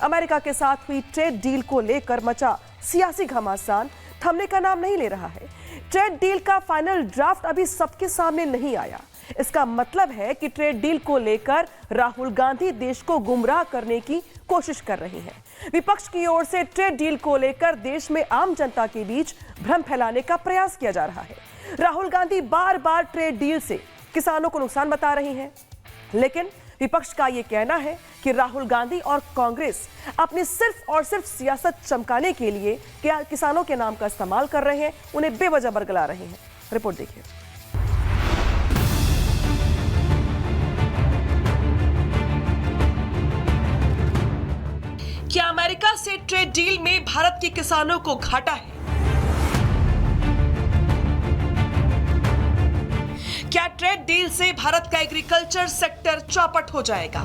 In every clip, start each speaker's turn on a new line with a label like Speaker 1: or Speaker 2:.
Speaker 1: America के साथ हुई ट्रेड डील को लेकर मचा सियासी घमासान थमने का नाम नहीं ले रहा है। ट्रेड डील का फाइनल ड्राफ्ट अभी सबके सामने नहीं आया। इसका मतलब है कि ट्रेड डील को लेकर राहुल गांधी देश को गुमराह करने की कोशिश कर रही हैं। विपक्ष की ओर से ट्रेड डील को लेकर देश में आम जनता के बीच भ्रम फैलाने का प्रयास किया जा रहा है। राहुल गांधी बार बार ट्रेड डील से किसानों को नुकसान बता रही हैं, लेकिन विपक्ष का यह कहना है कि राहुल गांधी और कांग्रेस अपनी सिर्फ और सिर्फ सियासत चमकाने के लिए किसानों के नाम का इस्तेमाल कर रहे हैं, उन्हें बेवजह बरगला रहे हैं। रिपोर्ट देखिए। क्या अमेरिका से ट्रेड डील में भारत के किसानों को घाटा है? क्या ट्रेड डील से भारत का एग्रीकल्चर सेक्टर चौपट हो जाएगा?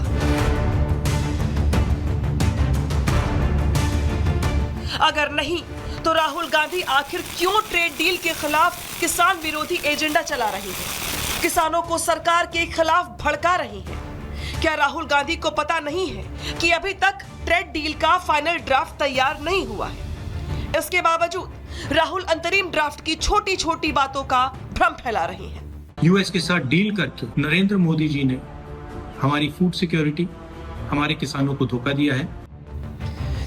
Speaker 1: अगर नहीं तो राहुल गांधी आखिर क्यों ट्रेड डील के खिलाफ किसान विरोधी एजेंडा चला रही है, किसानों को सरकार के खिलाफ भड़का रही है? क्या राहुल गांधी को पता नहीं है कि अभी तक ट्रेड डील का फाइनल ड्राफ्ट तैयार नहीं हुआ है? इसके बावजूद राहुल अंतरिम ड्राफ्ट की छोटी छोटी बातों का भ्रम फैला रही हैं।
Speaker 2: यूएस के साथ डील करके नरेंद्र मोदी जी ने हमारी फूड सिक्योरिटी, हमारे किसानों को धोखा दिया है।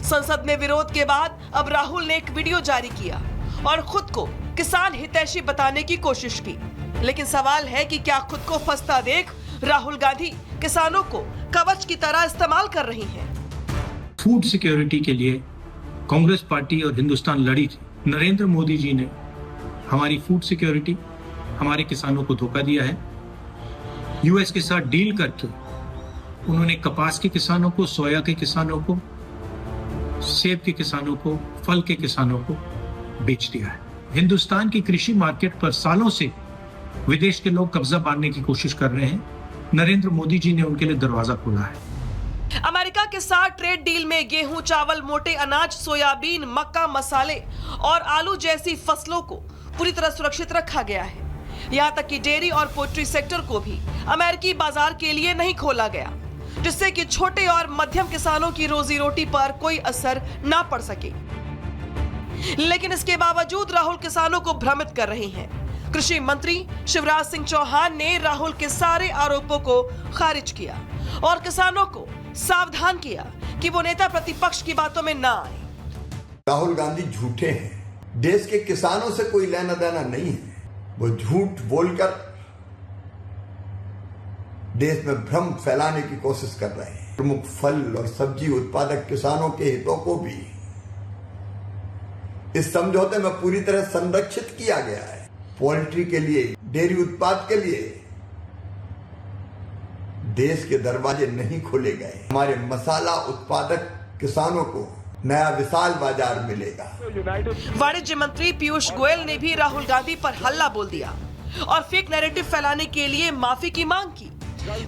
Speaker 1: संसद में विरोध के बाद अब राहुल ने एक वीडियो जारी किया और खुद को किसान हितैषी बताने की कोशिश की, लेकिन सवाल है कि क्या खुद को फंसता देख राहुल गांधी किसानों को कवच की तरह इस्तेमाल कर रही हैं।
Speaker 2: फूड सिक्योरिटी के लिए कांग्रेस पार्टी और हिंदुस्तान लड़ी थी। नरेंद्र मोदी जी ने हमारी फूड सिक्योरिटी, हमारे किसानों को धोखा दिया है। यूएस के साथ डील करके उन्होंने कपास के किसानों को, सोया के किसानों को, सेब के किसानों को, फल के किसानों को बेच दिया है। हिंदुस्तान की कृषि मार्केट पर सालों से विदेश के लोग कब्जा मारने की कोशिश कर रहे हैं। नरेंद्र मोदी जी ने उनके लिए दरवाजा खोला है।
Speaker 1: अमेरिका के साथ ट्रेड डील में गेहूं, चावल, मोटे अनाज, सोयाबीन, मक्का, मसाले और आलू जैसी फसलों को पूरी तरह सुरक्षित रखा गया है। यहां तक कि डेयरी और पोल्ट्री सेक्टर को भी अमेरिकी बाजार के लिए नहीं खोला गया, जिससे कि छोटे और मध्यम किसानों की रोजी रोटी पर कोई असर ना पड़ सके। लेकिन इसके बावजूद राहुल किसानों को भ्रमित कर रहे हैं। कृषि मंत्री शिवराज सिंह चौहान ने राहुल के सारे आरोपों को खारिज किया और किसानों को सावधान किया कि वो नेता प्रतिपक्ष की बातों में ना आए।
Speaker 3: राहुल गांधी झूठे हैं, देश के किसानों से कोई लेना देना नहीं है। वो झूठ बोलकर देश में भ्रम फैलाने की कोशिश कर रहे हैं। प्रमुख फल और सब्जी उत्पादक किसानों के हितों को भी इस समझौते में पूरी तरह संरक्षित किया गया है। पोल्ट्री के लिए, डेयरी उत्पाद के लिए देश के दरवाजे नहीं खोले गए। हमारे मसाला उत्पादक किसानों को नया विशाल बाजार मिलेगा।
Speaker 1: वाणिज्य मंत्री पीयूष गोयल ने भी राहुल गांधी पर हल्ला बोल दिया और फेक नैरेटिव फैलाने के लिए माफी की मांग की।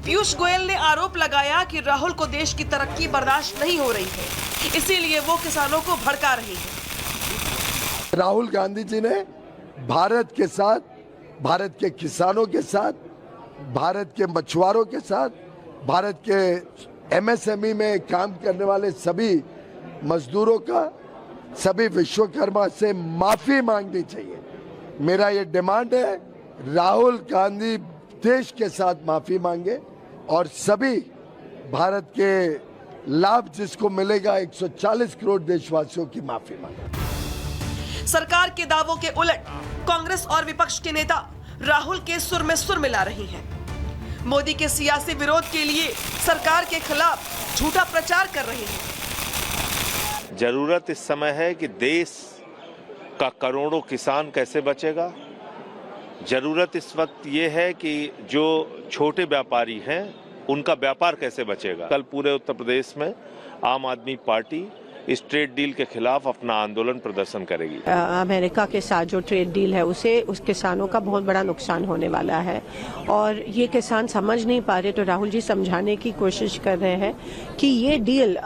Speaker 1: पीयूष गोयल ने आरोप लगाया कि राहुल को देश की तरक्की बर्दाश्त नहीं हो रही है, इसीलिए वो किसानों को भड़का रही है।
Speaker 4: राहुल गांधी जी ने भारत के साथ, भारत के किसानों के साथ, भारत के मछुआरों के साथ, भारत के एमएसएमई में काम करने वाले सभी मजदूरों का, सभी विश्वकर्मा से माफी मांगनी चाहिए। मेरा ये डिमांड है, राहुल गांधी देश के साथ माफी मांगे और सभी भारत के लाभ जिसको मिलेगा 140 करोड़ देशवासियों की माफी मांगे।
Speaker 1: सरकार के दावों के उलट कांग्रेस और विपक्ष के नेता राहुल के सुर में सुर मिला रही हैं। मोदी के सियासी विरोध के लिए सरकार के खिलाफ झूठा प्रचार कर रहे हैं।
Speaker 5: जरूरत इस समय है कि देश का करोड़ों किसान कैसे बचेगा। जरूरत इस वक्त ये है कि जो छोटे व्यापारी हैं उनका व्यापार कैसे बचेगा। कल पूरे उत्तर प्रदेश में आम आदमी पार्टी इस ट्रेड डील के खिलाफ अपना आंदोलन प्रदर्शन करेगी।
Speaker 6: अमेरिका के साथ जो ट्रेड डील है उसे उस किसानों का बहुत बड़ा नुकसान होने वाला है और ये किसान समझ नहीं पा रहे, तो राहुल जी समझाने की कोशिश कर रहे हैं कि ये डील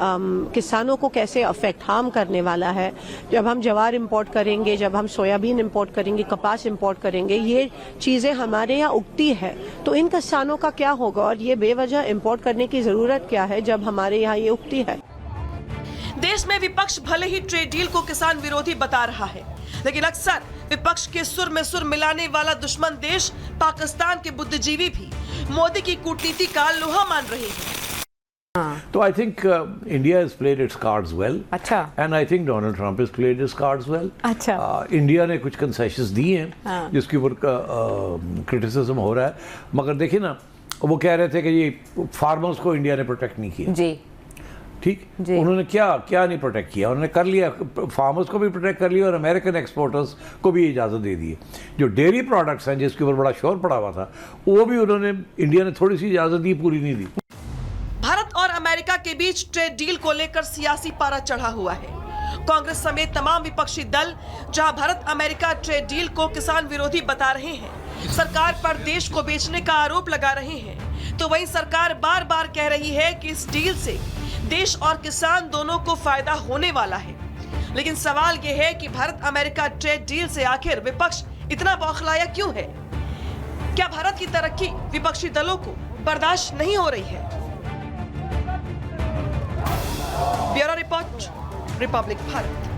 Speaker 6: किसानों को कैसे हार्म करने वाला है। जब हम ज्वार इंपोर्ट करेंगे, जब हम सोयाबीन इंपोर्ट करेंगे, कपास इंपोर्ट करेंगे, ये चीजें हमारे यहाँ उगती है, तो इन किसानों का क्या होगा और ये बेवजह इंपोर्ट करने की जरूरत क्या है जब हमारे यहाँ ये उगती है।
Speaker 1: देश में विपक्ष भले ही ट्रेड डील को किसान विरोधी बता रहा है, लेकिन अक्सर विपक्ष के सुर में सुर मिलाने वाला दुश्मन देश पाकिस्तान के बुद्धिजीवी भी मोदी की कूटनीति का लोहा मान रहे हैं।
Speaker 7: तो I think India has played its cards well.
Speaker 8: अच्छा।
Speaker 7: And I think Donald Trump has played his cards well.
Speaker 8: अच्छा।
Speaker 7: इंडिया ने कुछ कंसेशंस दिए हैं जिसके ऊपर क्रिटिसिज्म हो रहा है, मगर देखिए ना, वो कह रहे थे कि ये फार्मर्स को इंडिया ने प्रोटेक्ट नहीं किया
Speaker 8: जी।
Speaker 7: ठीक,
Speaker 8: जी।
Speaker 7: उन्होंने क्या नहीं प्रोटेक्ट किया, उन्होंने कर लिया, फार्मर्स को भी प्रोटेक्ट कर लिया और अमेरिकन एक्सपोर्टर्स को भी इजाज़त दे दी है। जो डेयरी प्रोडक्ट्स हैं जिसके ऊपर बड़ा शोर पड़ा हुआ था, वो भी उन्होंने, इंडिया ने थोड़ी सी इजाज़त दी, पूरी नहीं दी।
Speaker 1: भारत और अमेरिका के बीच ट्रेड डील को लेकर सियासी पारा चढ़ा हुआ है। कांग्रेस समेत तमाम विपक्षी दल जहां भारत अमेरिका ट्रेड डील को किसान विरोधी बता रहे हैं, सरकार पर देश को बेचने का आरोप लगा रहे हैं, तो वहीं सरकार बार बार कह रही है कि इस डील से देश और किसान दोनों को फायदा होने वाला है। लेकिन सवाल यह है कि भारत अमेरिका ट्रेड डील से आखिर विपक्ष इतना बौखलाया क्यों है? क्या भारत की तरक्की विपक्षी दलों को बर्दाश्त नहीं हो रही है? Bureau report, Republic Bharat.